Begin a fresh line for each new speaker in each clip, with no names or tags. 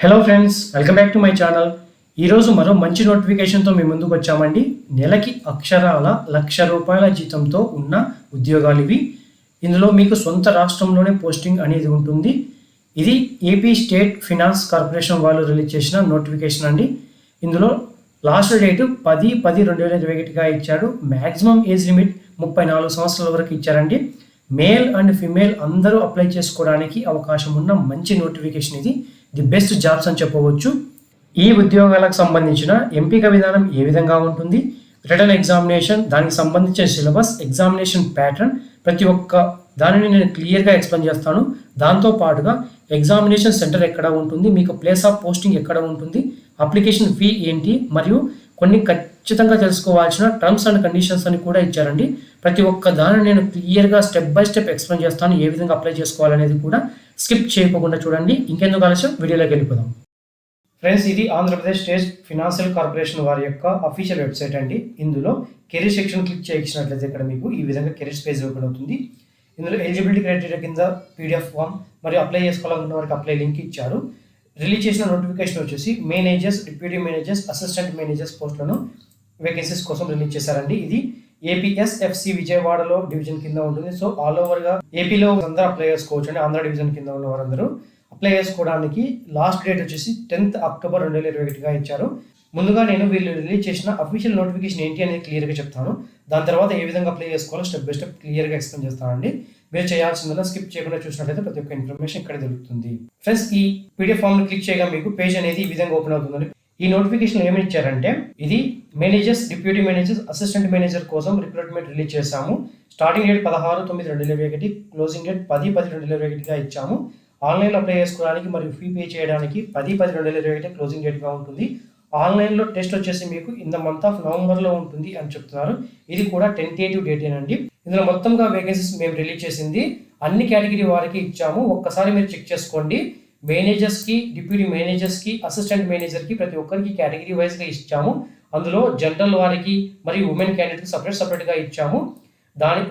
Hello friends, welcome back to my channel. ఈరోజు మరో మంచి నోటిఫికేషన్తో మీ ముందుకు వచ్చామండి. నెలకి అక్షరాల ₹1,00,000 జీతంతో ఉన్న ఉద్యోగాలు ఇవి. ఇందులో మీకు సొంత రాష్ట్రంలోనే పోస్టింగ్ అనేది ఉంటుంది. ఇది ఏపీ స్టేట్ ఫినాన్స్ కార్పొరేషన్ వాళ్ళు రిలీజ్ చేసిన నోటిఫికేషన్ అండి. ఇందులో లాస్ట్ డేట్ 10/10/2021గా ఇచ్చాడు. మ్యాక్సిమం ఏజ్ లిమిట్ 34 సంవత్సరాల వరకు ఇచ్చారండి. మేల్ అండ్ ఫిమేల్ అందరూ అప్లై చేసుకోవడానికి అవకాశం ఉన్న మంచి నోటిఫికేషన్ ఇది. ది బెస్ట్ జాబ్స్ అని చెప్పవచ్చు. ఈ ఉద్యోగాలకు సంబంధించిన ఎంపిక విధానం ఏ విధంగా ఉంటుంది, రిటర్న్ ఎగ్జామినేషన్, దానికి సంబంధించిన సిలబస్, ఎగ్జామినేషన్ ప్యాటర్న్, ప్రతి ఒక్క దానిని నేను క్లియర్గా ఎక్స్ప్లెయిన్ చేస్తాను. దాంతో పాటుగా ఎగ్జామినేషన్ సెంటర్ ఎక్కడ ఉంటుంది, మీకు ప్లేస్ ఆఫ్ పోస్టింగ్ ఎక్కడ ఉంటుంది, అప్లికేషన్ ఫీ ఏంటి, మరియు కొన్ని ఖచ్చితంగా తెలుసుకోవాల్సిన టర్మ్స్ అండ్ కండిషన్స్ అని కూడా ఇచ్చారండి. ప్రతి ఒక్క దానిని నేను క్లియర్గా స్టెప్ బై స్టెప్ ఎక్స్ప్లెయిన్ చేస్తాను. ఏ విధంగా అప్లై చేసుకోవాలనేది కూడా స్కిప్ చేయకుండా చూడండి. ఇంకెందుకు ఆలస్యం, వీడియోలోకి వెళ్ళిపోదాం. ఫ్రెండ్స్, ఇది ఆంధ్రప్రదేశ్ స్టేట్ ఫినాన్షియల్ కార్పొరేషన్ వారి యొక్క అఫీషియల్ వెబ్సైట్ అండి. ఇందులో కెరీర్ సెక్షన్ క్లిక్ చేయించినట్లయితే ఇక్కడ మీకు ఈ విధంగా కెరీర్స్ పేజ్ ఓపెన్ అవుతుంది. ఇందులో ఎలిజిబిలిటీ క్రైటీరియా కింద పీడిఎఫ్ ఫామ్ మరియు అప్లై చేసుకోవాలనుకున్న వారికి అప్లై లింక్ ఇచ్చారు. రిలీజ్ చేసిన నోటిఫికేషన్ వచ్చేసి managers, deputy managers, assistant managers పోస్టులను వేకెన్సీస్ కోసం రిలీజ్ చేశారండి. ఇది ఏపీఎస్ఎఫ్సి విజయవాడలో డివిజన్ కింద ఉంటుంది. సో ఆల్ ఓవర్గా ఏపీలో అందరూ అప్లై చేసుకోవచ్చు అండి. ఆంధ్ర డివిజన్ కింద ఉన్న వారందరూ అప్లై చేసుకోవడానికి లాస్ట్ డేట్ వచ్చేసి 10th అక్టోబర్ 2021గా ఇచ్చారు. ముందుగా నేను వీళ్ళు రిలీజ్ చేసిన అఫీషియల్ నోటిఫికేషన్ ఏంటి అనేది క్లియర్గా చెప్తాను. దాని తర్వాత ఏ విధంగా అప్లై చేసుకోవాలో స్టెప్ బై స్టెప్ క్లియర్గా ఎక్స్ప్లెయిన్ చేస్తానండి. మీరు చేయాల్సిందల్లా స్కిప్ చేయకుండా చూసినట్లయితే ప్రతి ఒక్క ఇన్ఫర్మేషన్ ఇక్కడ దొరుకుతుంది. ఫ్రెండ్స్, ఈ పీడిఎఫ్ ఫామ్ క్లిక్ చేయగా మీకు పేజ్ అనేది ఈ విధంగా ఓపెన్ అవుతుందండి. ఈ నోటిఫికేషన్ ఏమని ఇచ్చారంటే, ఇది managers, deputy managers, assistant manager కోసం రిక్రూట్మెంట్ రిలీజ్ చేశాము. స్టార్టింగ్ డేట్ 16/9/2021, క్లోజింగ్ డేట్ 10/10/2021గా ఇచ్చాము. ఆన్లైన్లో అప్లై చేసుకోవడానికి మరియు ఫీ పే చేయడానికి 10/10/2021 క్లోజింగ్ డేట్గా ఉంటుంది. ఆన్లైన్లో టెస్ట్ వచ్చేసి మీకు ఇన్ ద మంత్ ఆఫ్ నవంబర్లో ఉంటుంది అని చెప్తున్నారు. ఇది కూడా టెంటేటివ్ డేటేనండి. ఇందులో మొత్తంగా వేకెన్సీస్ మేము రిలీజ్ చేసింది అన్ని కేటగిరీ వారికి ఇచ్చాము. ఒక్కసారి మీరు చెక్ చేసుకోండి. మేనేజర్స్కి, డిప్యూటీ మేనేజర్స్కి, అసిస్టెంట్ మేనేజర్కి ప్రతి ఒక్కరికి కేటగిరీ వైజ్గా ఇచ్చాము. అందులో జనరల్ వారికి మరియు ఉమెన్ క్యాండిడేట్కి సపరేట్గా ఇచ్చాము.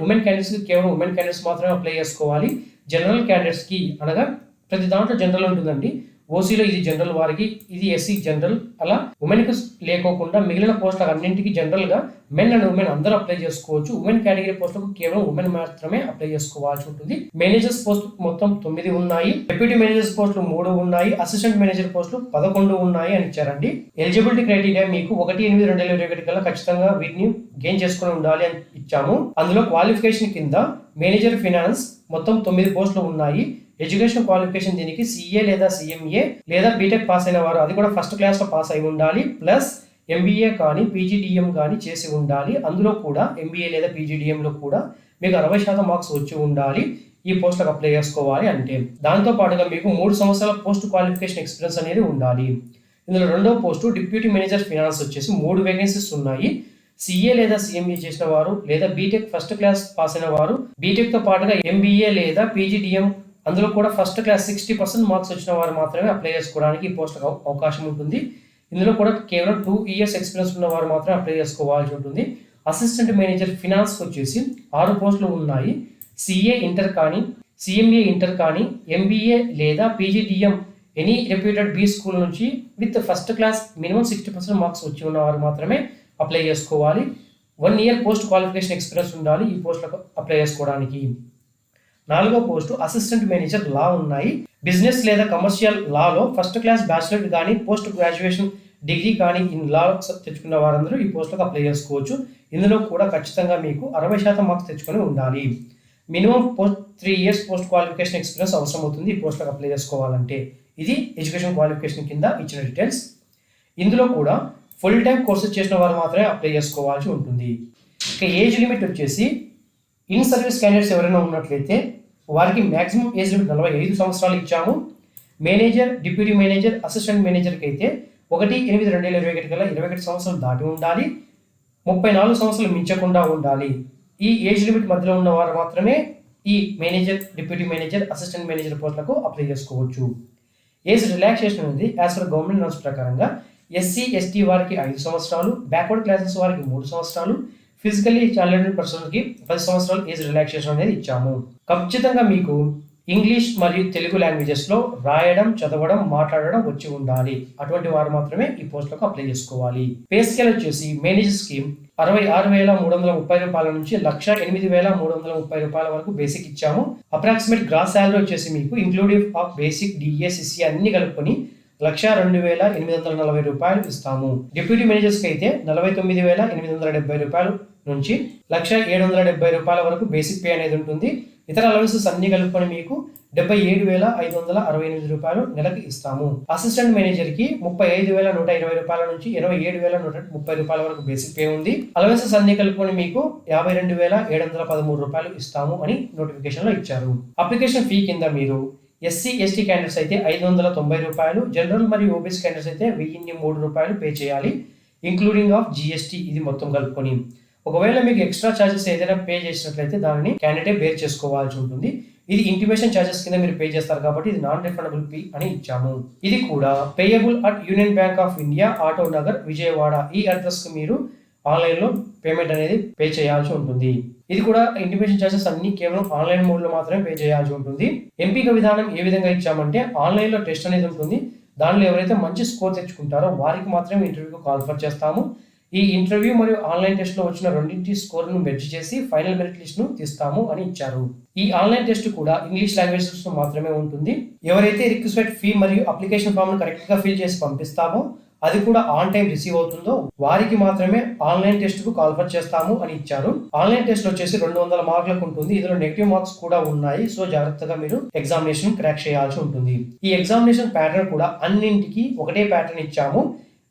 ఉమెన్ క్యాండిడేట్స్కి కేవలం ఉమెన్ క్యాండిడేట్స్ మాత్రమే అప్లై చేసుకోవాలి. జనరల్ క్యాండిడేట్స్కి అనగా ప్రతి దాంట్లో జనరల్ ఉంటుందండి. ఓసీలో ఇది జనరల్ వారికి, ఇది ఎస్సీ జనరల్, అలా ఉమెన్కి లేకోకుండా మిగిలిన పోస్టులకు అన్నింటికి జనరల్గా మెన్ అండ్ ఉమెన్ అందరూ అప్లై చేసుకోవచ్చు. ఉమెన్ కేటగిరీ పోస్టులకు కేవలం ఉమెన్ మాత్రమే అప్లై చేసుకోవాల్సి ఉంటుంది. మేనేజర్స్ పోస్ట్ మొత్తం 9 ఉన్నాయి. డిప్యూటీ మేనేజర్స్ పోస్టులు 3 ఉన్నాయి. అసిస్టెంట్ మేనేజర్ పోస్టులు 11 ఉన్నాయి అని ఇచ్చారండి. ఎలిజిబిలిటీ క్రైటీరియా మీకు 1/8/2021 కల్లా ఖచ్చితంగా వీటిని గెయిన్ చేసుకుని ఉండాలి అని ఇచ్చాము. అందులో క్వాలిఫికేషన్ కింద మేనేజర్ ఫినాన్స్ మొత్తం 9 పోస్టులు ఉన్నాయి. ఎడ్యుకేషన్ క్వాలిఫికేషన్ దీనికి సిఏ లేదా సిఎంఏ లేదా బీటెక్ పాస్ అయిన వారు, అది కూడా ఫస్ట్ క్లాస్లో పాస్ అయి ఉండాలి. ప్లస్ ఎంబీఏ కానీ పీజీడిఎం కానీ చేసి ఉండాలి. అందులో కూడా ఎంబీఏ లేదా పీజీడిఎంలో కూడా మీకు 60% మార్క్స్ వచ్చి ఉండాలి. ఈ పోస్టులకు అప్లై చేసుకోవాలి అంటే దాంతో పాటుగా మీకు 3 సంవత్సరాల పోస్ట్ క్వాలిఫికేషన్ ఎక్స్పీరియన్స్ అనేది ఉండాలి. ఇందులో రెండో పోస్టు డిప్యూటీ మేనేజర్ ఫినాన్స్ వచ్చేసి 3 వేకెన్సీస్ ఉన్నాయి. సిఏ లేదా సిఎంఏ చేసిన వారు లేదా బీటెక్ ఫస్ట్ క్లాస్ పాస్ అయిన వారు, బీటెక్తో పాటుగా ఎంబీఏ లేదా పీజీడిఎం అందులో కూడా ఫస్ట్ క్లాస్ 60% మార్క్స్ వచ్చిన వారు మాత్రమే అప్లై చేసుకోవడానికి ఈ పోస్టులకు అవకాశం ఉంటుంది. ఇందులో కూడా కేవలం 2 years ఎక్స్పీరియన్స్ ఉన్న వారు మాత్రమే అప్లై చేసుకోవాల్సి ఉంటుంది. అసిస్టెంట్ మేనేజర్ ఫినాన్స్ వచ్చేసి 6 పోస్టులు ఉన్నాయి. సిఏ ఇంటర్ కానీ, సిఎంఏ ఇంటర్ కానీ, ఎంబీఏ లేదా PGDM any reputed B school నుంచి with first class minimum 60% marks వచ్చి ఉన్న వారు మాత్రమే అప్లై చేసుకోవాలి. 1 year పోస్ట్ క్వాలిఫికేషన్ ఎక్స్పీరియన్స్ ఉండాలి ఈ పోస్టులకు అప్లై చేసుకోవడానికి. 4వ పోస్టు అసిస్టెంట్ మేనేజర్ లా ఉన్నాయి. బిజినెస్ లేదా కమర్షియల్ లాలో ఫస్ట్ క్లాస్ బ్యాచిలర్ కానీ పోస్ట్ గ్రాడ్యుయేషన్ డిగ్రీ కానీ ఇన్ లా తెచ్చుకున్న వారందరూ ఈ పోస్టులకు అప్లై చేసుకోవచ్చు. ఇందులో కూడా ఖచ్చితంగా మీకు 60% మార్క్స్ తెచ్చుకొని ఉండాలి. Minimum 3 years post qualification experience అవసరం అవుతుంది ఈ పోస్టులకు అప్లై చేసుకోవాలంటే. ఇది ఎడ్యుకేషన్ క్వాలిఫికేషన్ కింద ఇచ్చిన డీటెయిల్స్. ఇందులో కూడా ఫుల్ టైం కోర్సెస్ చేసిన వారు మాత్రమే అప్లై చేసుకోవాల్సి ఉంటుంది. ఇక ఏజ్ లిమిట్ వచ్చేసి ఇన్ సర్వీస్ క్యాండిడేట్స్ ఎవరైనా ఉన్నట్లయితే వారికి మ్యాక్సిమం ఏజ్ లిమిట్ 45 సంవత్సరాలు ఇచ్చాము. మేనేజర్, డిప్యూటీ మేనేజర్, అసిస్టెంట్ మేనేజర్కి అయితే 1/8/2021 కల్లా 21 సంవత్సరాలు దాటి ఉండాలి. 34 సంవత్సరాలు మించకుండా ఉండాలి. ఈ ఏజ్ లిమిట్ మధ్యలో ఉన్న వారు మాత్రమే ఈ manager, deputy manager, assistant manager పోస్టులకు అప్లై చేసుకోవచ్చు. ఏజ్ రిలాక్సేషన్ అనేది యాజ్ పర్ గవర్నమెంట్ నామ్స్ ప్రకారంగా ఎస్సీ, ఎస్టీ వారికి 5 సంవత్సరాలు, బ్యాక్వర్డ్ క్లాసెస్ వారికి 3 సంవత్సరాలు, ఫిజికల్లీ ఛాలెంజ్డ్ పర్సన్కి 10 సంవత్సరాలు ఏజ్ రిలాక్సేషన్ అనేది ఇచ్చాము. ఖచ్చితంగా మీకు ఇంగ్లీష్ మరియు తెలుగు లాంగ్వేజెస్లో రాయడం, చదవడం, మాట్లాడడం వచ్చి ఉండాలి. అటువంటి వారు మాత్రమే ఈ పోస్టులకు అప్లై చేసుకోవాలి. పే స్కేల్ వచ్చేసి మేనేజర్ స్కీమ్ 66,330 రూపాయల నుంచి 1,08,330 వరకు బేసిక్ ఇచ్చాము. అప్రాక్సిమేట్ గ్రాస్ శాలరీ వచ్చేసి మీకు ఇంక్లూడివ్ ఆఫ్ బేసిక్, డిఏ, సిసి అన్ని కలుపుకొని 1,02,840 రూపాయలు ఇస్తాము. డిప్యూటీ మేనేజర్స్కి అయితే 49,870 రూపాయలు నుంచి 1,770 రూపాయల వరకు బేసిక్ పే అనేది ఉంటుంది. ఇతర అలవెన్సెస్ అన్ని కలుపుకొని మీకు 77,568 రూపాయలు నెలకి ఇస్తాము. అసిస్టెంట్ మేనేజర్ కి 35,120 రూపాయల నుంచి 87,130 రూపాయల వరకు బేసిక్ పే ఉంది. అలవెన్సెస్ అన్ని కలుపుకొని మీకు 52,713 రూపాయలు ఇస్తాము అని నోటిఫికేషన్ లో ఇచ్చారు. అప్లికేషన్ ఫీ కింద మీరు ఎస్సీ, ఎస్టీ క్యాండిడేట్స్ అయితే 590 రూపాయలు, జనరల్ మరియు ఓబీసీ క్యాండిడేట్స్ అయితే 1,003 రూపాయలు పే చేయాలి, ఇంక్లూడింగ్ ఆఫ్ జిఎస్టీ. ఇది మొత్తం కలుపుకొని ఒకవేళ మీకు ఎక్స్ట్రా ఛార్జెస్ ఏదైనా పే చేసినట్లయితే దానిని క్యాండిడేట్ బేర్ చేసుకోవాల్సి ఉంటుంది. ఇది ఇంటిమేషన్ ఛార్జెస్ కింద మీరు పే చేస్తారు కాబట్టి ఇది నాన్ రిఫండబుల్ ఫీ అని ఇచ్చాము. ఇది కూడా payable at union bank of India, auto Nagar, Vijayawada ఈ అడ్రస్ కు మీరు ఆన్లైన్ లో పేమెంట్ అనేది పే చేయాల్సి ఉంటుంది. ఇది కూడా ఇంటిమేషన్ ఛార్జెస్ అన్ని కేవలం ఆన్లైన్ మోడ్ లో మాత్రమే పే చేయాల్సి ఉంటుంది. ఎంపిక విధానం ఏ విధంగా ఇచ్చామంటే ఆన్లైన్ లో టెస్ట్ అనేది ఉంటుంది. దానిలో ఎవరైతే మంచి స్కోర్ తెచ్చుకుంటారో వారికి మాత్రమే ఇంటర్వ్యూకి కాల్ఫర్ చేస్తాము. ఈ ఇంటర్వ్యూ మరియు ఆన్లైన్ టెస్ట్ లో వచ్చిన రెండింటి స్కోర్ను మెర్జ్ చేసి ఫైనల్ మెరిట్ లిస్ట్ ను తీస్తాము అని ఇచ్చారు. ఈ ఆన్లైన్ టెస్ట్ కూడా ఇంగ్లీష్ లాంగ్వేజెస్ లో మాత్రమే ఉంటుంది. ఎవరైతే రిక్వెస్ట్ ఫీ మరియు అప్లికేషన్ ఫామ్ ను కరెక్ట్ గా ఫిల్ చేసి పంపిస్తామో అది కూడా ఆన్ టైం రిసీవ్ అవుతుందో వారికి మాత్రమే ఆన్లైన్ టెస్ట్ కు కాల్ఫర్ చేస్తాము అని ఇచ్చారు. ఆన్లైన్ టెస్ట్ వచ్చేసి 200 మార్కులకు ఉంటుంది. ఇందులో నెగిటివ్ మార్క్స్ కూడా ఉన్నాయి. సో జాగ్రత్తగా మీరు ఎగ్జామినేషన్ క్రాక్ చేయాల్సి ఉంటుంది. ఈ ఎగ్జామినేషన్ ప్యాటర్న్ కూడా అన్నింటికి ఒకటే ప్యాటర్న్ ఇచ్చాము.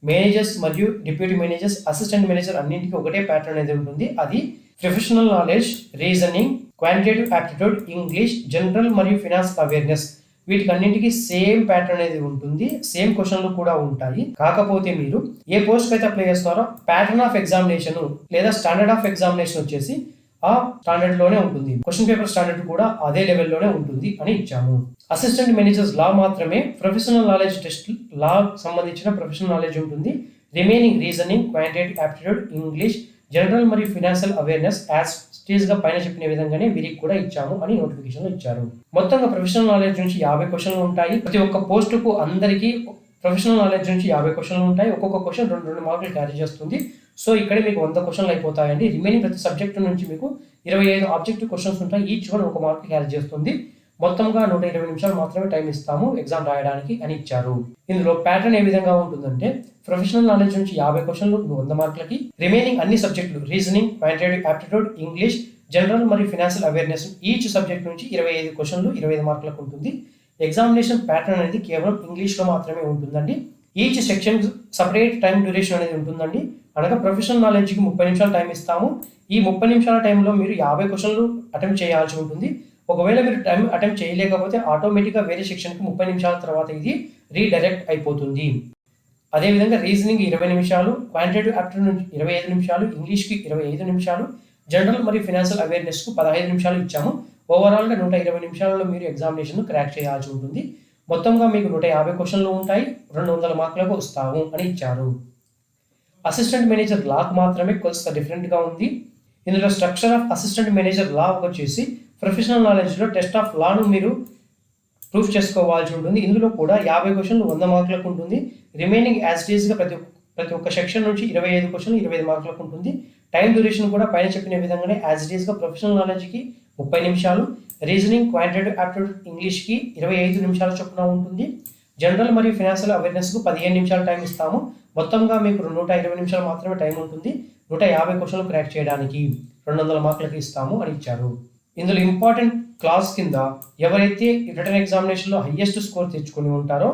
మేనేజర్స్ మరియు డిప్యూటీ మేనేజర్స్, అసిస్టెంట్ మేనేజర్ అన్నింటికి ఒకటే ప్యాటర్న్ అనేది ఉంటుంది. అది professional knowledge, reasoning, quantitative aptitude, English, general మరియు ఫినాన్స్ అవేర్నెస్ వీటికి అన్నింటికి సేమ్ ప్యాటర్న్ అనేది ఉంటుంది. సేమ్ క్వశ్చన్లు కూడా ఉంటాయి. కాకపోతే మీరు ఏ పోస్ట్ అయితే అప్లై చేస్తారో ప్యాటర్న్ ఆఫ్ ఎగ్జామినేషన్ లేదా స్టాండర్డ్ ఆఫ్ ఎగ్జామినేషన్ వచ్చేసి ఆ స్టాండర్డ్ లోనే ఉంటుంది. క్వశ్చన్ పేపర్ స్టాండర్డ్ కూడా అదే లెవెల్లోనే ఉంటుంది అని ఇచ్చాము. అసిస్టెంట్ మేనేజర్స్ లా మాత్రమే ప్రొఫెషనల్ నాలెడ్జ్ టెస్ట్ లా సంబంధించిన ప్రొఫెషనల్ నాలెడ్జ్ ఉంటుంది. Remaining reasoning, quantitative aptitude, English, general మరియు ఫినాన్షియల్ అవేర్నెస్ యాజ్ స్టేజ్ గా పైన చెప్పిన విధంగానే వీరికి కూడా ఇచ్చాము అని నోటిఫికేషన్ లో ఇచ్చారు. మొత్తంగా ప్రొఫెషనల్ నాలెడ్జ్ నుంచి 50 క్వశ్చన్లు ఉంటాయి. ప్రతి ఒక్క పోస్టుకు అందరికీ ప్రొఫెషనల్ నాలెడ్జ్ నుంచి 50 క్వశ్చన్లు ఉంటాయి. ఒక్కొక్క క్వశ్చన్ 2 మార్కులు క్యారీ చేస్తుంది. సో ఇక్కడే మీకు 100 క్వశ్చన్లు అయిపోతాయండి. రిమైనింగ్ ప్రతి సబ్జెక్టు నుంచి మీకు 25 ఆబ్జెక్టివ్ క్వశ్చన్స్ ఉంటాయి. ఈచ్ వన్ 1 మార్క్ క్యారీ చేస్తుంది. మొత్తంగా 120 నిమిషాలు మాత్రమే టైం ఇస్తాము ఎగ్జామ్ రాయడానికి అని ఇచ్చారు. ఇందులో ప్యాటర్న్ ఏ విధంగా ఉంటుందంటే ప్రొఫెషనల్ నాలెడ్జ్ నుంచి 50 క్వశ్చన్లు 100 మార్కులకి, రిమైనింగ్ అన్ని సబ్జెక్టులు reasoning, quantitative aptitude, English, general మరియు ఫినాన్షియల్ అవేర్నెస్ ఈచ్ సబ్జెక్ట్ నుంచి 25 క్వశ్చన్లు 25 మార్కులకు ఉంటుంది. ఎగ్జామినేషన్ ప్యాటర్న్ అనేది కేవలం ఇంగ్లీష్ లో మాత్రమే ఉంటుందండి. Each section separate time duration అనేది ఉంటుందండి. అనగా ప్రొఫెషనల్ నాలెడ్జ్కి 30 నిమిషాలు టైం ఇస్తాము. ఈ 30 నిమిషాల టైంలో మీరు 50 క్వశ్చన్లు అటెంప్ట్ చేయాల్సి ఉంటుంది. ఒకవేళ మీరు టైం అటెంప్ట్ చేయలేకపోతే ఆటోమేటిక్గా వేరే సెక్షన్కి 30 నిమిషాల తర్వాత ఇది రీడైరెక్ట్ అయిపోతుంది. అదేవిధంగా రీజనింగ్ 20 నిమిషాలు, క్వాంటిటేటివ్ యాప్టిట్యూడ్ నుంచి 25 నిమిషాలు, ఇంగ్లీష్కి 25 నిమిషాలు, జనరల్ మరియు ఫినాన్షియల్ అవేర్నెస్కు 15 నిమిషాలు ఇచ్చాము. ఓవరాల్గా 120 నిమిషాలలో మీరు ఎగ్జామినేషన్ క్రాక్ చేయాల్సి ఉంటుంది. మొత్తంగా మీకు 150 క్వశ్చన్లు ఉంటాయి. 200 మార్కులకు వస్తాము అని ఇచ్చారు. అసిస్టెంట్ మేనేజర్ లాకు మాత్రమే కొంత డిఫరెంట్గా ఉంది. ఇందులో స్ట్రక్చర్ ఆఫ్ అసిస్టెంట్ మేనేజర్ లా వచ్చేసి ప్రొఫెషనల్ నాలెడ్జ్లో టెస్ట్ ఆఫ్ లాను మీరు ప్రూఫ్ చేసుకోవాల్సి ఉంటుంది. ఇందులో కూడా 50 క్వశ్చన్లు 100 మార్కులకు ఉంటుంది. రిమైనింగ్ యాజ్ ఇట్ ఈస్గా ప్రతి ఒక్క సెక్షన్ నుంచి 25 క్వశ్చన్లు 25 మార్కులకు ఉంటుంది. టైం డ్యూరేషన్ కూడా పైన చెప్పిన విధంగానే యాజ్ ఇట్ ఈస్గా ప్రొఫెషనల్ నాలెడ్జ్కి 30 నిమిషాలు, రీజనింగ్, క్వాంటిటేటివ్ యాప్టిట్యూడ్, ఇంగ్లీష్కి 25 నిమిషాల చొప్పున ఉంటుంది. జనరల్ మరియు ఫినాన్షియల్ అవేర్నెస్కు 15 నిమిషాలు టైం ఇస్తాము. మొత్తంగా మీకు 120 నిమిషాలు మాత్రమే టైం ఉంటుంది. 150 క్వశ్చన్లు క్రాక్ చేయడానికి 200 మార్కులకి ఇస్తాము అని ఇచ్చారు. ఇందులో ఇంపార్టెంట్ క్లాస్ కింద ఎవరైతే రిటర్న్ ఎగ్జామినేషన్లో హైయెస్ట్ స్కోర్ తెచ్చుకొని ఉంటారో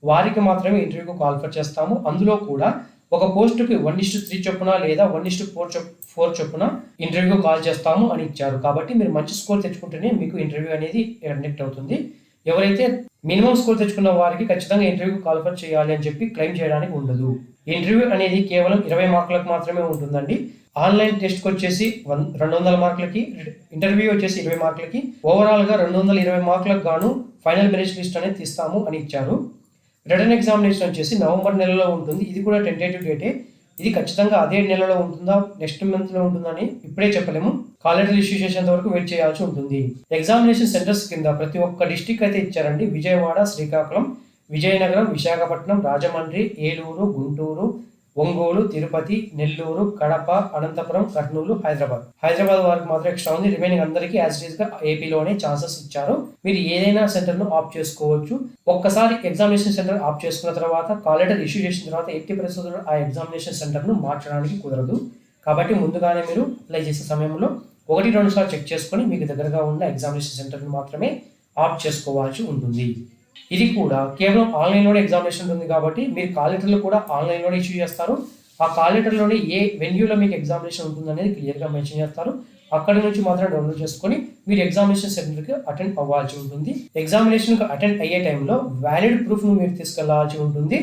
వారికి మాత్రమే ఇంటర్వ్యూకు కాల్ఫర్ చేస్తాము. అందులో కూడా ఒక పోస్టుకి 1:3 చొప్పున లేదా 1:4 చొప్పున ఇంటర్వ్యూ కాల్ చేస్తాము అని ఇచ్చారు. కాబట్టి మీరు మంచి స్కోర్ తెచ్చుకుంటేనే మీకు ఇంటర్వ్యూ అనేది కండక్ట్ అవుతుంది. ఎవరైతే మినిమం స్కోర్ తెచ్చుకున్న వారికి ఖచ్చితంగా ఇంటర్వ్యూ కాల్ఫర్ చేయాలి అని చెప్పి క్లెయిమ్ చేయడానికి ఉండదు. ఇంటర్వ్యూ అనేది కేవలం 20 మార్కులకు మాత్రమే ఉంటుందండి. ఆన్లైన్ టెస్ట్కి వచ్చేసి 200 మార్కులకి, ఇంటర్వ్యూ వచ్చేసి 20 మార్కులకి, ఓవరాల్గా 220 మార్కులకు గాను ఫైనల్ మెరిట్ లిస్ట్ అనేది తీస్తాము అని ఇచ్చారు. రిటర్న్ ఎగ్జామినేషన్ వచ్చేసి నవంబర్ నెలలో ఉంటుంది. ఇది కూడా టెంటేటివ్ డేటే. ఇది ఖచ్చితంగా అదే నెలలో ఉంటుందా, నెక్స్ట్ మంత్ లో ఉంటుందని ఇప్పుడే చెప్పలేము. కాల్ లెటర్ ఇష్యూ చేసేంత వరకు వెయిట్ చేయాల్సి ఉంటుంది. ఎగ్జామినేషన్ సెంటర్స్ కింద ప్రతి ఒక్క డిస్టిక్ అయితే ఇచ్చారండి. విజయవాడ, శ్రీకాకుళం, విజయనగరం, విశాఖపట్నం, రాజమండ్రి, ఏలూరు, గుంటూరు, ఒంగోలు, తిరుపతి, నెల్లూరు, కడప, అనంతపురం, కర్నూలు, హైదరాబాద్ వారికి మాత్రం ఎక్స్ట్రా ఉంది. రిమైనింగ్ అందరికీ యాజ్ ఇట్ ఈస్ గా ఏపీలోనే ఛాన్సెస్ ఇచ్చారు. మీరు ఏదైనా సెంటర్ ను ఆప్ చేసుకోవచ్చు. ఒక్కసారి ఎగ్జామినేషన్ సెంటర్ ఆప్ చేసుకున్న తర్వాత కాల్ లెటర్ ఇష్యూ చేసిన తర్వాత ఎట్టి పరిస్థితుల్లో ఆ ఎగ్జామినేషన్ సెంటర్ ను మార్చడానికి కుదరదు. కాబట్టి ముందుగానే మీరు అప్లై చేసే సమయంలో 1-2 సార్లు చెక్ చేసుకొని మీకు దగ్గరగా ఉన్న ఎగ్జామినేషన్ సెంటర్ ను మాత్రమే ఆప్ చేసుకోవాల్సి ఉంటుంది. ఇది కూడా కేవలం ఆన్లైన్లోనే ఎగ్జామినేషన్ ఉంటుంది కాబట్టి మీరు కాల్ లెటర్లు కూడా ఆన్లైన్లోనే ఇష్యూ చేస్తారు. ఆ కాల్ లెటర్లోనే ఏ వెన్యూలో మీకు ఎగ్జామినేషన్ ఉంటుంది అనేది క్లియర్గా మెన్షన్ చేస్తారు. అక్కడి నుంచి మాత్రం డౌన్లోడ్ చేసుకొని మీరు ఎగ్జామినేషన్ సెంటర్కి అటెండ్ అవ్వాల్సి ఉంటుంది. ఎగ్జామినేషన్కి అటెండ్ అయ్యే టైంలో వ్యాలిడ్ ప్రూఫ్ను మీరు తీసుకెళ్లాల్సి ఉంటుంది.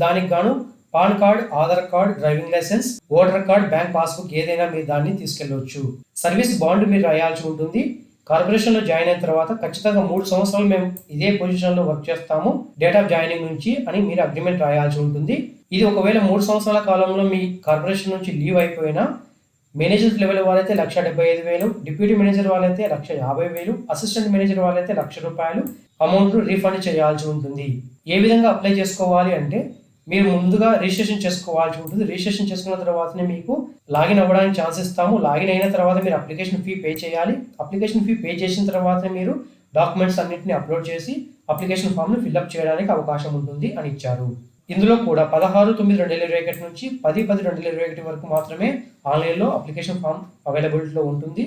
దానికి గాను PAN card, Aadhaar card, driving licence, voter card, bank passbook ఏదైనా మీరు దాన్ని తీసుకెళ్లవచ్చు. సర్వీస్ బాండ్ మీరు రాయాల్సి ఉంటుంది. కార్పొరేషన్లో జాయిన్ అయిన తర్వాత ఖచ్చితంగా 3 సంవత్సరాలు మేము ఇదే పొజిషన్లో వర్క్ చేస్తాము డేట్ ఆఫ్ జాయినింగ్ నుంచి అని మీరు అగ్రిమెంట్ రాయాల్సి ఉంటుంది. ఇది ఒకవేళ 3 సంవత్సరాల కాలంలో మీ కార్పొరేషన్ నుంచి లీవ్ అయిపోయినా మేనేజర్ లెవెల్ వాళ్ళైతే 1,75,000, డిప్యూటీ మేనేజర్ వాళ్ళైతే 1,50,000, అసిస్టెంట్ మేనేజర్ వాళ్ళైతే ₹1,00,000 అమౌంట్ రీఫండ్ చేయాల్సి ఉంటుంది. ఏ విధంగా అప్లై చేసుకోవాలి అంటే మీరు ముందుగా రిజిస్ట్రేషన్ చేసుకోవాల్సి ఉంటుంది. రిజిస్ట్రేషన్ చేసుకున్న తర్వాతనే మీకు లాగిన్ అవ్వడానికి ఛాన్స్ ఇస్తాము. లాగిన్ అయిన తర్వాత మీరు అప్లికేషన్ ఫీ పే చేయాలి. అప్లికేషన్ ఫీ పే చేసిన తర్వాతనే మీరు డాక్యుమెంట్స్ అన్నింటినీ అప్లోడ్ చేసి అప్లికేషన్ ఫామ్ను ఫిల్అప్ చేయడానికి అవకాశం ఉంటుంది అని ఇచ్చారు. ఇందులో కూడా 16/9/2021 నుంచి 10/10/2021 వరకు మాత్రమే ఆన్లైన్లో అప్లికేషన్ ఫామ్ అవైలబిలిటీలో ఉంటుంది.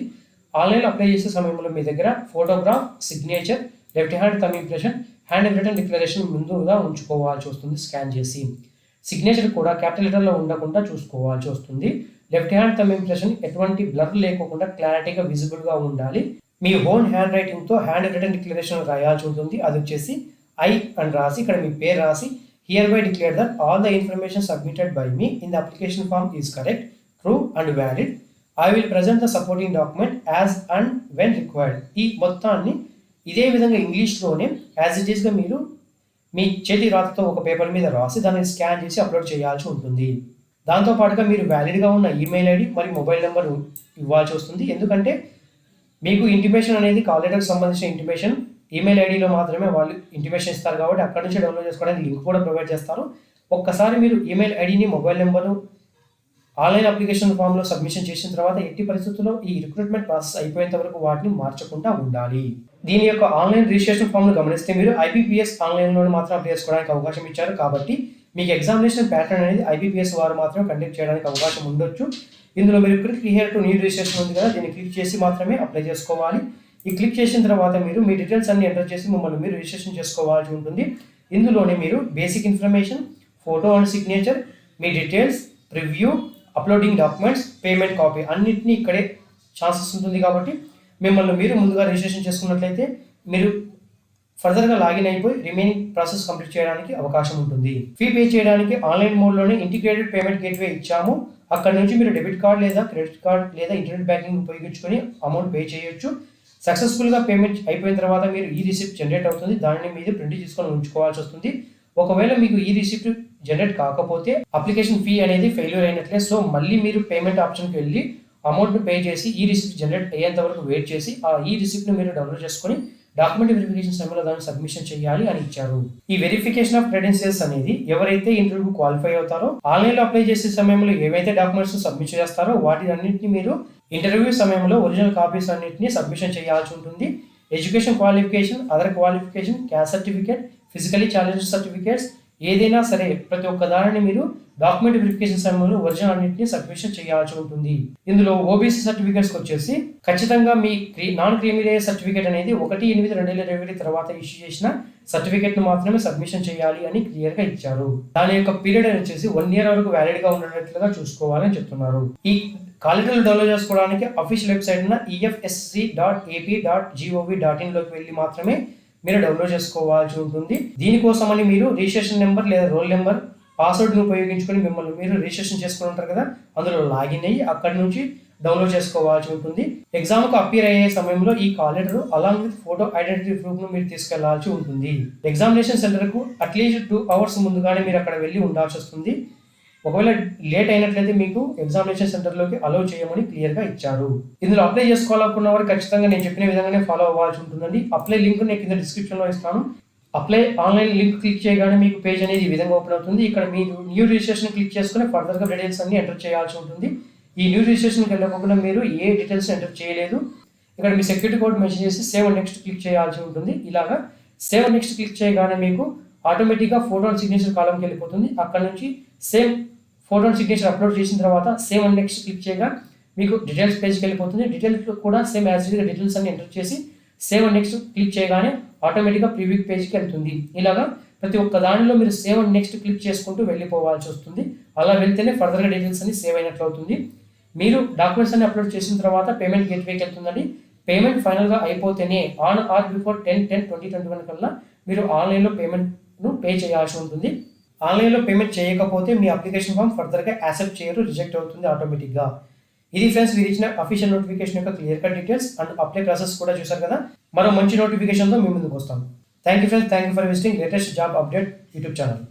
ఆన్లైన్లో అప్లై చేసే సమయంలో మీ దగ్గర photograph, signature, left hand thumb impression, hand written declaration ముందుగా ఉంచుకోవాల్సి వస్తుంది స్కాన్ చేసి. సిగ్నేచర్ కూడా క్యాపిటల్ లెటర్లో ఉండకుండా చూసుకోవాల్సి వస్తుంది. లెఫ్ట్ హ్యాండ్ థంబ్ ఇంప్రెషన్ ఎటువంటి బ్లర్ లేకుండా క్లారిటీగా విజిబుల్గా ఉండాలి. మీ ఓన్ హ్యాండ్ రైటింగ్తో హ్యాండ్ రిటర్న్ డిక్లరేషన్ రాయాల్సి ఉంటుంది. అది వచ్చేసి ఐ అని రాసి ఇక్కడ మీ పేరు రాసి hereby declare that all the information submitted by me in the application form is correct, true and valid. I will present the supporting document as and when required. ఈ మొత్తాన్ని ఇదే విధంగా ఇంగ్లీష్లోనే యాజ్ ఇట్ ఈస్గా మీరు మీ చేతి రాతతో ఒక పేపర్ మీద రాసి దాన్ని స్కాన్ చేసి అప్లోడ్ చేయాల్సి ఉంటుంది. దాంతోపాటుగా మీరు వ్యాలిడ్గా ఉన్న ఈమెయిల్ ఐడి మరియు మొబైల్ నెంబర్ ఇవ్వాల్సి వస్తుంది. ఎందుకంటే మీకు ఇంటిమేషన్ అనేది కాల్ లెటర్కి సంబంధించిన ఇంటిమేషన్ ఈమెయిల్ ఐడిలో మాత్రమే వాళ్ళు ఇంటిమేషన్ ఇస్తారు కాబట్టి అక్కడ నుంచి డౌన్లోడ్ చేసుకోవడానికి లింక్ కూడా ప్రొవైడ్ చేస్తారు. ఒక్కసారి మీరు ఈమెయిల్ ఐడిని, మొబైల్ నెంబరు ఆన్లైన్ అప్లికేషన్ ఫామ్లో సబ్మిషన్ చేసిన తర్వాత ఎట్టి పరిస్థితుల్లో ఈ రిక్రూట్మెంట్ ప్రాసెస్ అయిపోయేంత వరకు వాటిని మార్చకుండా ఉండాలి. దీని యొక్క ఆన్లైన్ రిజిస్ట్రేషన్ ఫామ్ను గమనిస్తే మీరు IBPS ఆన్లైన్లో మాత్రం అప్లై చేసుకోవడానికి అవకాశం ఇచ్చారు కాబట్టి మీకు ఎగ్జామినేషన్ ప్యాటర్న్ అనేది IBPS వారు మాత్రమే కండక్ట్ చేయడానికి అవకాశం ఉండొచ్చు. ఇందులో మీరు click here to new registration ఉంది కదా, దీన్ని క్లిక్ చేసి మాత్రమే అప్లై చేసుకోవాలి. ఈ క్లిక్ చేసిన తర్వాత మీరు మీ డీటెయిల్స్ అన్ని ఎంటర్ చేసి మిమ్మల్ని మీరు రిజిస్ట్రేషన్ చేసుకోవాల్సి ఉంటుంది. ఇందులోనే మీరు basic information, photo and signature, me details, preview, uploading documents, payment copy అన్నింటినీ ఇక్కడే ఛాన్సెస్ ఉంటుంది. కాబట్టి మిమ్మల్ని మీరు ముందుగా రిజిస్ట్రేషన్ చేసుకున్నట్లయితే మీరు ఫర్దర్గా లాగిన్ అయిపోయి రిమైనింగ్ ప్రాసెస్ కంప్లీట్ చేయడానికి అవకాశం ఉంటుంది. ఫీ పే చేయడానికి ఆన్లైన్ మోడ్లోనే ఇంటిగ్రేటెడ్ పేమెంట్ గేట్వే ఇచ్చాము. అక్కడ నుంచి మీరు డెబిట్ కార్డ్ లేదా క్రెడిట్ కార్డ్ లేదా ఇంటర్నెట్ బ్యాంకింగ్ ఉపయోగించుకొని అమౌంట్ పే చేయొచ్చు. సక్సెస్ఫుల్గా పేమెంట్ అయిపోయిన తర్వాత మీరు ఈ రిసిప్ట్ జనరేట్ అవుతుంది. దానిని మీరు ప్రింట్ తీసుకొని ఉంచుకోవాల్సి వస్తుంది. ఒకవేళ మీకు ఈ రిసిప్ట్ జనరేట్ కాకపోతే అప్లికేషన్ ఫీ అనేది ఫెయిల్యూర్ అయినట్లే. సో మళ్ళీ మీరు పేమెంట్ ఆప్షన్కి వెళ్ళి అమౌంట్ పే చేసి ఈ రిసిప్ట్ జనరేట్ అయ్యేంత వరకు వెయిట్ చేసి ఈ రిసిప్ట్ని మీరు డౌన్లోడ్ చేసుకొని డాక్యుమెంట్ వెరిఫికేషన్ సమయంలో దాన్ని సబ్మిషన్ చేయాలి అని ఇచ్చారు. ఈ వెరిఫికేషన్ ఆఫ్ క్రెడెన్షియల్స్ అనేది ఎవరైతే ఇంటర్వ్యూ క్వాలిఫై అవుతారో ఆన్లైన్లో అప్లై చేసే సమయంలో ఏవైతే డాక్యుమెంట్స్ సబ్మిట్ చేస్తారో వాటి అన్నింటినీ మీరు ఇంటర్వ్యూ సమయంలో ఒరిజినల్ కాపీస్ అన్నింటినీ సబ్మిషన్ చేయాల్సి ఉంటుంది. Education qualification, other qualification, caste certificate, physically challenge certificates ఏదైనా సరే ప్రతి ఒక్క దానిని మీరు డాక్యుమెంట్ వెరిఫికేషన్ సమయంలో ఒరిజినల్ అన్నింటినీ సబ్మిషన్ చేయాల్సి ఉంటుంది. ఇందులో ఓబీసీ సర్టిఫికేట్స్ వచ్చేసి ఖచ్చితంగా మీ నాన్ క్రీమీలేయర్ సర్టిఫికేట్ అనేది 1/8/2021 తర్వాత ఇష్యూ చేసిన సర్టిఫికేట్ ను మాత్రమే సబ్మిషన్ చేయాలి అని క్లియర్ గా ఇచ్చారు. దాని యొక్క పీరియడ్ వచ్చేసి 1 year వరకు వ్యాలిడ్ గా ఉండేట్లుగా చూసుకోవాలని చెప్తున్నారు. ఈ కాల్ లెటర్లు డౌన్లోడ్ చేసుకోవడానికి అఫీషియల్ వెబ్సైట్ ఉన్న efsc.ap.gov.in లోకి వెళ్ళి మాత్రమే మీరు డౌన్లోడ్ చేసుకోవాల్సి ఉంటుంది. దీనికోసమని మీరు రిజిస్ట్రేషన్ నెంబర్ లేదా రోల్ నెంబర్, పాస్వర్డ్ని ఉపయోగించుకొని మిమ్మల్ని మీరు రిజిస్ట్రేషన్ చేసుకుని ఉంటారు కదా, అందులో లాగిన్ అయ్యి అక్కడి నుంచి డౌన్లోడ్ చేసుకోవాల్సి ఉంటుంది. ఎగ్జామ్కు అపీర్ అయ్యే సమయంలో ఈ call letter along with photo identity ప్రూఫ్ను మీరు తీసుకెళ్లాల్సి ఉంటుంది. ఎగ్జామినేషన్ సెంటర్కు అట్లీస్ట్ 2 hours ముందుగానే మీరు అక్కడ వెళ్ళి ఉండాల్సి వస్తుంది. ఒకవేళ లేట్ అయినట్లయితే మీకు ఎగ్జామినేషన్ సెంటర్లోకి అలౌ చేయమని క్లియర్గా ఇచ్చారు. ఇందులో అప్లై చేసుకోవాలనుకున్న వారు ఖచ్చితంగా నేను చెప్పిన విధంగానే ఫాలో అవ్వాల్సి ఉంటుందండి. అప్లై లింక్ నేను కింద డిస్క్రిప్షన్లో ఇస్తాను. అప్లై ఆన్లైన్ లింక్ క్లిక్ చేయగానే మీకు పేజ్ అనేది ఈ విధంగా ఓపెన్ అవుతుంది. ఇక్కడ మీరు న్యూ రిజిస్ట్రేషన్ క్లిక్ చేసుకుని ఫర్దర్గా డీటెయిల్స్ అన్ని ఎంటర్ చేయాల్సి ఉంటుంది. ఈ న్యూ రిజిస్ట్రేషన్కి వెళ్ళకుండా మీరు ఏ డీటెయిల్స్ ఎంటర్ చేయలేదు. ఇక్కడ మీ సెక్యూరిటీ కోడ్ మెన్షన్ చేసి సేవ్ అండ్ నెక్స్ట్ క్లిక్ చేయాల్సి ఉంటుంది. ఇలాగా సేవ్ అండ్ నెక్స్ట్ క్లిక్ చేయగానే మీకు ఆటోమేటిక్గా ఫోటో అండ్ సిగ్నేచర్ కాలంకి వెళ్ళిపోతుంది. అక్కడ నుంచి same photo and signature upload చేసిన తర్వాత సేవ్ అండ్ నెక్స్ట్ క్లిక్ చేయగా మీకు డీటెయిల్స్ పేజ్కి వెళ్ళిపోతుంది. డీటెయిల్స్ కూడా సేమ్ యాజ్ గా డీటెయిల్స్ అన్ని ఎంటర్ చేసి సేవ్ అండ్ నెక్స్ట్ క్లిక్ చేయగానే ఆటోమేటిక్గా ప్రీవ్యూ పేజ్కి వెళ్తుంది. ఇలాగా ప్రతి ఒక్క దానిలో మీరు సేవ్ అండ్ నెక్స్ట్ క్లిక్ చేసుకుంటూ వెళ్ళిపోవాల్సి వస్తుంది. అలా వెళ్తేనే ఫర్దర్గా డీటెయిల్స్ అన్ని సేవ్ అయినట్లు అవుతుంది. మీరు డాక్యుమెంట్స్ అన్ని అప్లోడ్ చేసిన తర్వాత పేమెంట్ గేట్వేకి వెళ్తుందండి. పేమెంట్ ఫైనల్గా అయిపోతేనే ఆన్ ఆర్ బిఫోర్ 10/10/2021 కల్లా మీరు ఆన్లైన్లో పేమెంట్ను పే చేయాల్సి ఉంటుంది. ఆన్లైన్లో పేమెంట్ చేయకపోతే మీ అప్లికేషన్ ఫామ్ ఫర్దర్గా యాక్సెప్ట్ చేయరు, రిజెక్ట్ అవుతుంది ఆటోమేటిక్గా. ఇది ఫ్రెండ్స్ మీరు ఇచ్చిన అఫీషియల్ నోటిఫికేషన్ యొక్క clear cut details and apply process కూడా చూసారు కదా. మరో మంచి నోటిఫికేషన్తో మీ ముందుకు వస్తాం. Thank you friends, thank you for visiting latest job update YouTube channel.